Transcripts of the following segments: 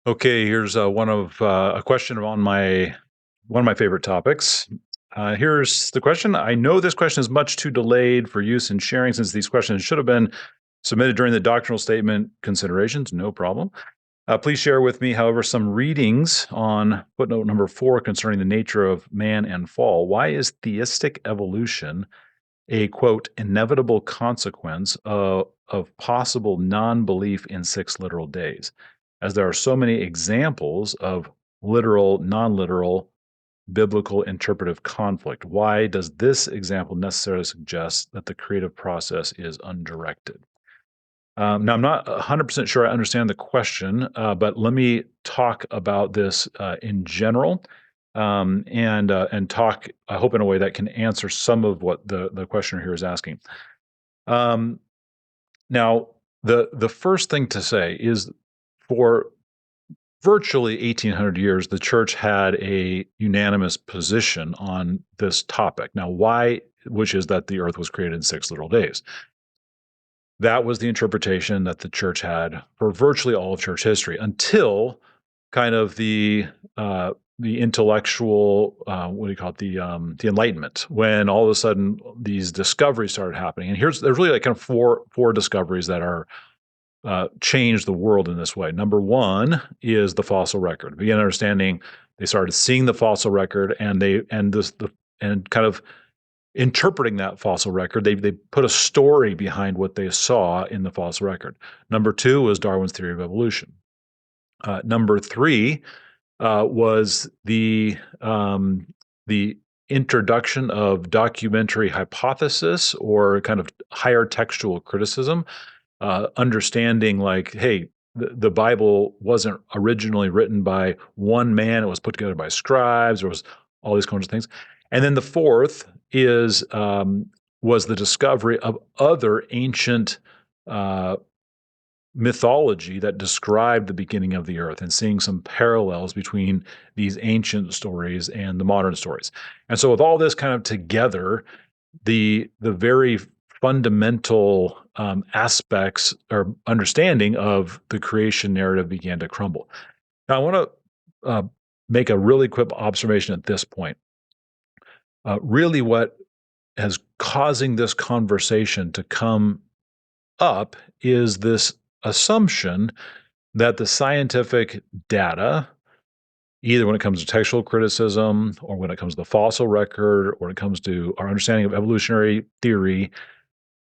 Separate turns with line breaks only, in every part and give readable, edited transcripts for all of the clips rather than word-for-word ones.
Okay, here's a question on one of my favorite topics. Here's the question. I know this question is much too delayed for use in sharing since these questions should have been submitted during the doctrinal statement considerations. No problem. Please share with me, however, some readings on footnote number 4 concerning the nature of man and fall. Why is theistic evolution a, quote, inevitable consequence of possible non-belief in 6 literal days, as there are so many examples of literal, non-literal, biblical interpretive conflict? Why does this example necessarily suggest that the creative process is undirected? Now, I'm not 100% sure I understand the question, but let me talk about this in general, and talk, I hope, in a way that can answer some of what the questioner here is asking. Um, Now, the first thing to say is, for virtually 1800 years, the church had a unanimous position on this topic. Now, why? Which is that the earth was created in 6 literal days. That was the interpretation that the church had for virtually all of church history until kind of the intellectual, what do you call it, the Enlightenment, when all of a sudden these discoveries started happening. And there's really like kind of four discoveries that are changed the world in this way. Number one is the fossil record. Begin understanding, they started seeing the fossil record, and and kind of interpreting that fossil record. They put a story behind what they saw in the fossil record. Number two was Darwin's theory of evolution. Number three was the introduction of documentary hypothesis, or kind of higher textual criticism, understanding like, hey, the Bible wasn't originally written by one man; it was put together by scribes. There was all these kinds of things. And then the fourth was the discovery of other ancient uh, mythology that described the beginning of the earth, and seeing some parallels between these ancient stories and the modern stories. And so with all this kind of together, the very fundamental aspects or understanding of the creation narrative began to crumble. Now, I want to make a really quick observation at this point. Really, what is causing this conversation to come up is this assumption that the scientific data, either when it comes to textual criticism, or when it comes to the fossil record, or when it comes to our understanding of evolutionary theory,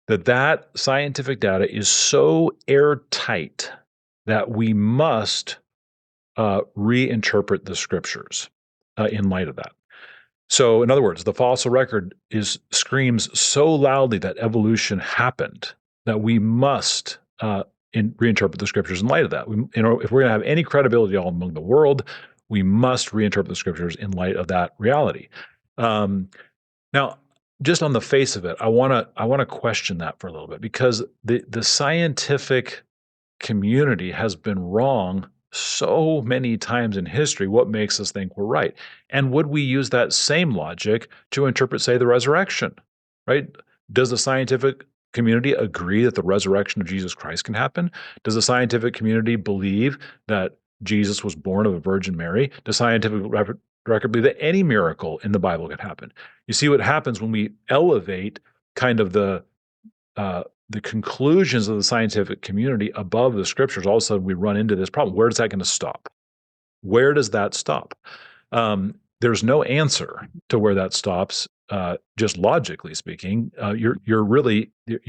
that scientific data is so airtight that we must reinterpret the scriptures in light of that. So, in other words, the fossil record screams so loudly that evolution happened that we must reinterpret the scriptures in light of that. If we're going to have any credibility all among the world, we must reinterpret the scriptures in light of that reality. Now, just on the face of it, I want to question that for a little bit, because the scientific community has been wrong so many times in history. What makes us think we're right? And would we use that same logic to interpret, say, the resurrection? Right? Does the scientific community agree that the resurrection of Jesus Christ can happen? Does the scientific community believe that Jesus was born of a Virgin Mary? Does scientific record believe that any miracle in the Bible can happen? You see what happens when we elevate kind of the conclusions of the scientific community above the scriptures. All of a sudden, we run into this problem. Where is that going to stop? Where does that stop? There's no answer to where that stops. Just logically speaking, you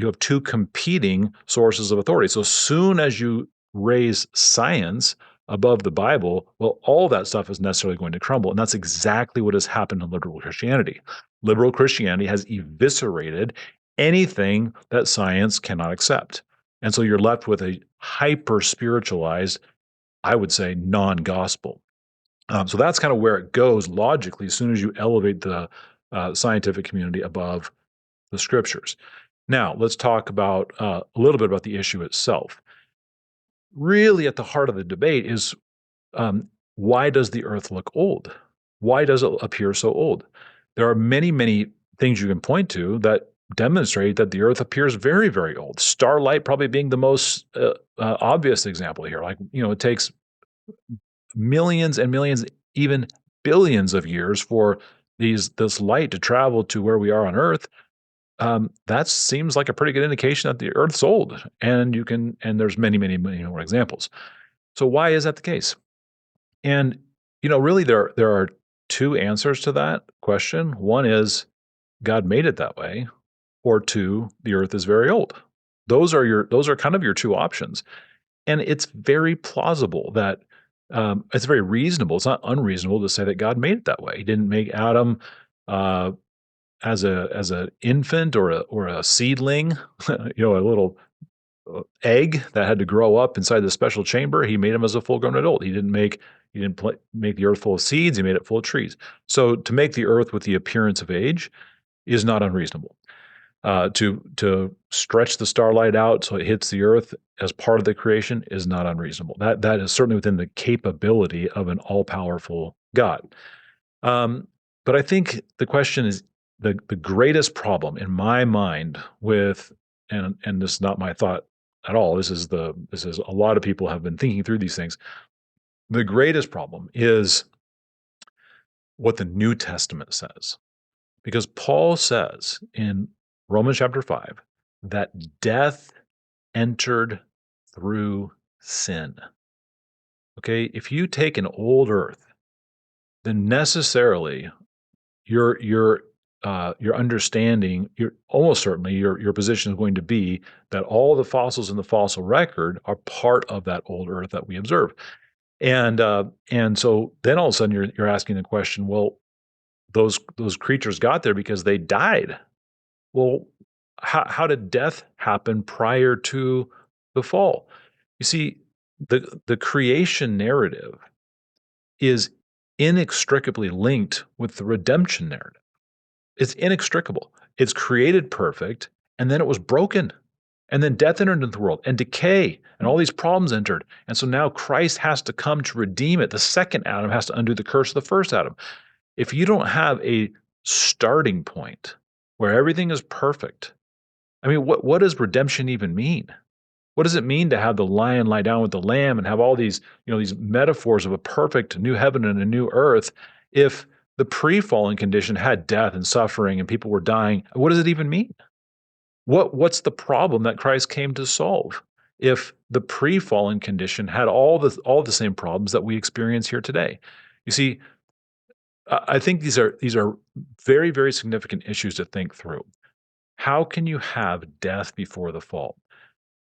have two competing sources of authority. So soon as you raise science above the Bible, well, all that stuff is necessarily going to crumble. And that's exactly what has happened in liberal Christianity. Liberal Christianity has eviscerated anything that science cannot accept. And so you're left with a hyper spiritualized, I would say, non-gospel. So that's kind of where it goes logically as soon as you elevate the scientific community above the scriptures. Now, let's talk about a little bit about the issue itself. Really, at the heart of the debate is, why does the earth look old? Why does it appear so old? There are many, many things you can point to that demonstrate that the earth appears very, very old. Starlight probably being the most obvious example here. Like, it takes millions and millions, even billions of years for this light to travel to where we are on Earth, that seems like a pretty good indication that the Earth's old. And there's many, many, many more examples. So why is that the case? And really, there are two answers to that question. One is God made it that way, or two, the Earth is very old. Those are kind of your two options. And it's very plausible that it's very reasonable. It's not unreasonable to say that God made it that way. He didn't make Adam uh, as an infant or a seedling, a little egg that had to grow up inside the special chamber. He made him as a full-grown adult. He didn't make the earth full of seeds. He made it full of trees. So to make the earth with the appearance of age is not unreasonable. To stretch the starlight out so it hits the earth as part of the creation is not unreasonable. That is certainly within the capability of an all-powerful God. Um, but I think the question is the greatest problem in my mind with and this is not my thought at all. This is a lot of people have been thinking through these things. The greatest problem is what the New Testament says. Because Paul says in Romans chapter 5 that death entered through sin. Okay, if you take an old earth, then necessarily your understanding, your almost certainly your position is going to be that all the fossils in the fossil record are part of that old earth that we observe. And so then all of a sudden you're asking the question, well, those creatures got there because they died. Well, how did death happen prior to the fall? You see, the creation narrative is inextricably linked with the redemption narrative. It's inextricable. It's created perfect, and then it was broken. And then death entered into the world, and decay, and all these problems entered. And so now Christ has to come to redeem it. The second Adam has to undo the curse of the first Adam. If you don't have a starting point where everything is perfect, I mean, what does redemption even mean? What does it mean to have the lion lie down with the lamb and have all these, these metaphors of a perfect new heaven and a new earth if the pre-fallen condition had death and suffering and people were dying? What does it even mean? What's the problem that Christ came to solve if the pre-fallen condition had all the same problems that we experience here today? You see, I think these are very, very significant issues to think through. How can you have death before the fall?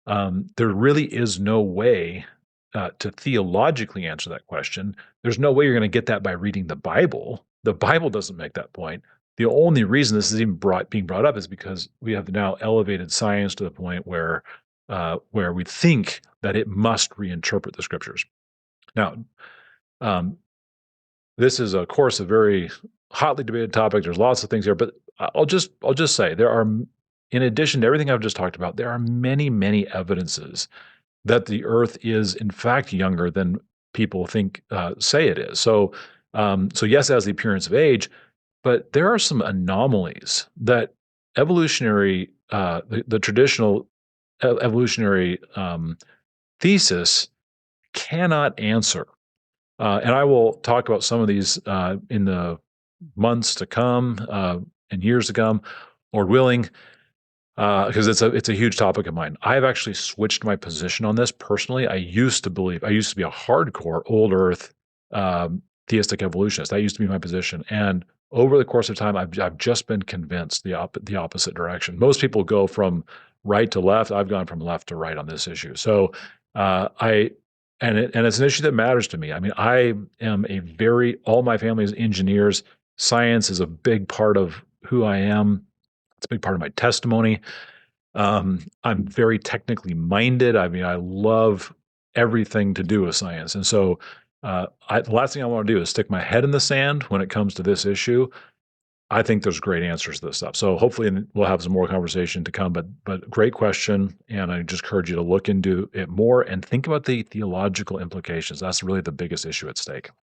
There really is no way to theologically answer that question. There's no way you're going to get that by reading the Bible. The Bible doesn't make that point. The only reason this is even being brought up is because we have now elevated science to the point where we think that it must reinterpret the scriptures. Now, um, this is, of course, a very hotly debated topic. There's lots of things here, but I'll just say there are, in addition to everything I've just talked about, there are many, many evidences that the Earth is in fact younger than people say it is. So yes, it has the appearance of age, but there are some anomalies that the traditional evolutionary thesis cannot answer. And I will talk about some of these in the months to come and years to come, Lord willing, because it's a huge topic of mine. I have actually switched my position on this personally. I used to be a hardcore old Earth theistic evolutionist. That used to be my position, and over the course of time, I've just been convinced the opposite direction. Most people go from right to left. I've gone from left to right on this issue. So I and it's an issue that matters to me. I mean, I am all my family is engineers. Science is a big part of who I am. It's a big part of my testimony. I'm very technically minded. I mean, I love everything to do with science. And so the last thing I want to do is stick my head in the sand when it comes to this issue. I think there's great answers to this stuff. So hopefully we'll have some more conversation to come, but great question. And I just encourage you to look into it more and think about the theological implications. That's really the biggest issue at stake.